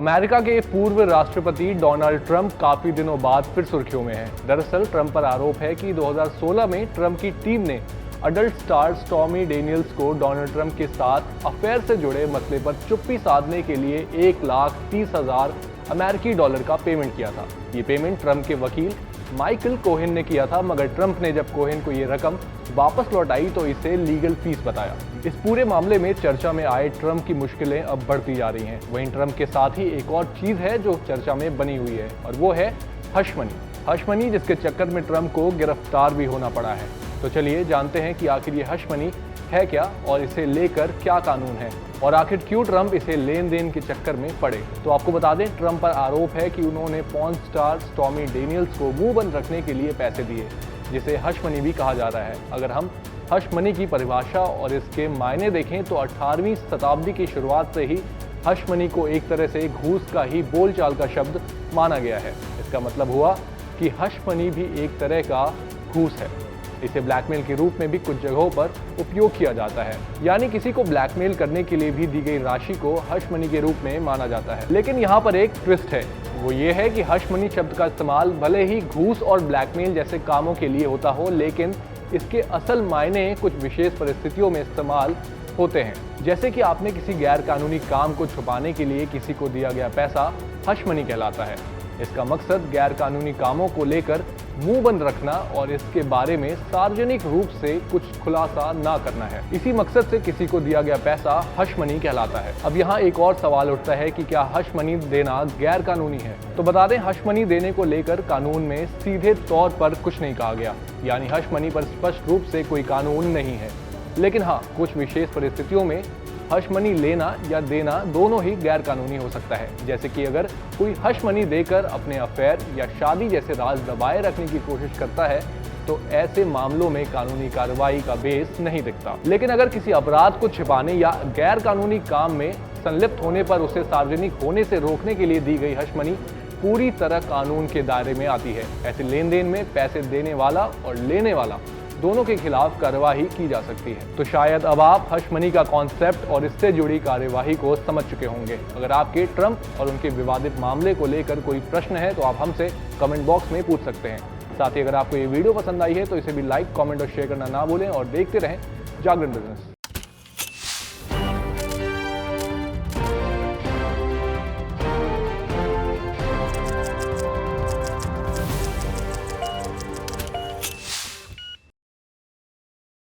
America के पूर्व राष्ट्रपति डोनाल्ड ट्रंप काफी दिनों बाद फिर सुर्खियों में हैं। दरअसल ट्रंप पर आरोप है कि 2016 में ट्रंप की टीम ने अडल्ट स्टार स्टॉर्मी डेनियल्स को डोनाल्ड ट्रंप के साथ अफेयर से जुड़े मसले पर चुप्पी साधने के लिए $1,30,000 अमेरिकी डॉलर का पेमेंट किया था। ये पेमेंट ट्रंप के वकील माइकल कोहेन ने किया था, मगर ट्रंप ने जब कोहेन को ये रकम वापस लौटाई तो इसे लीगल फीस बताया। इस पूरे मामले में चर्चा में आए ट्रंप की मुश्किलें अब बढ़ती जा रही हैं। वहीं ट्रंप के साथ ही एक और चीज है जो चर्चा में बनी हुई है, और वो है हश मनी। हश मनी जिसके चक्कर में ट्रंप को गिरफ्तार भी होना पड़ा है। तो चलिए जानते हैं कि आखिर ये हश मनी है क्या और इसे लेकर क्या कानून है, और आखिर क्यों ट्रंप इसे लेन देन के चक्कर में पड़े। तो आपको बता दें, ट्रंप पर आरोप है कि उन्होंने पॉर्न स्टार स्टॉर्मी डेनियल्स को मुंह बंद रखने के लिए पैसे दिए, जिसे हश मनी भी कहा जा रहा है। अगर हम हश मनी की परिभाषा और इसके मायने देखें तो 18वीं शताब्दी की शुरुआत से ही हश मनी को एक तरह से घूस का ही बोलचाल का शब्द माना गया है। इसका मतलब हुआ कि हश मनी भी एक तरह का घूस है। इसे ब्लैकमेल के रूप में भी कुछ जगहों पर उपयोग किया जाता है, यानी किसी को ब्लैकमेल करने के लिए भी दी गई राशि को हश मनी के रूप में माना जाता है। लेकिन यहाँ पर एक ट्विस्ट है, वो ये है कि हश मनी शब्द का इस्तेमाल भले ही घूस और ब्लैकमेल जैसे कामों के लिए होता हो, लेकिन इसके असल मायने कुछ विशेष परिस्थितियों में इस्तेमाल होते हैं। जैसे कि आपने किसी गैर कानूनी काम को छुपाने के लिए किसी को दिया गया पैसा हश मनी कहलाता है। इसका मकसद गैर कानूनी कामों को लेकर मुंह बंद रखना और इसके बारे में सार्वजनिक रूप से कुछ खुलासा ना करना है। इसी मकसद से किसी को दिया गया पैसा हश मनी कहलाता है। अब यहाँ एक और सवाल उठता है कि क्या हश मनी देना गैर कानूनी है? तो बता दें, हश मनी देने को लेकर कानून में सीधे तौर पर कुछ नहीं कहा गया, यानी हश मनी पर स्पष्ट रूप से कोई कानून नहीं है। लेकिन हाँ, कुछ विशेष परिस्थितियों में हश मनी लेना या देना दोनों ही गैर कानूनी हो सकता है। जैसे कि अगर कोई हश मनी देकर अपने अफेयर या शादी जैसे राज दबाए रखने की कोशिश करता है तो ऐसे मामलों में कानूनी कार्रवाई का बेस नहीं दिखता। लेकिन अगर किसी अपराध को छिपाने या गैर कानूनी काम में संलिप्त होने पर उसे सार्वजनिक होने से रोकने के लिए दी गई हश मनी पूरी तरह कानून के दायरे में आती है। ऐसे लेन देन में पैसे देने वाला और लेने वाला दोनों के खिलाफ कार्यवाही की जा सकती है। तो शायद अब आप हश मनी का कॉन्सेप्ट और इससे जुड़ी कार्यवाही को समझ चुके होंगे। अगर आपके ट्रंप और उनके विवादित मामले को लेकर कोई प्रश्न है तो आप हमसे कमेंट बॉक्स में पूछ सकते हैं। साथ ही अगर आपको ये वीडियो पसंद आई है तो इसे भी लाइक, कमेंट और शेयर करना ना भूलें, और देखते रहें जागरण बिजनेस।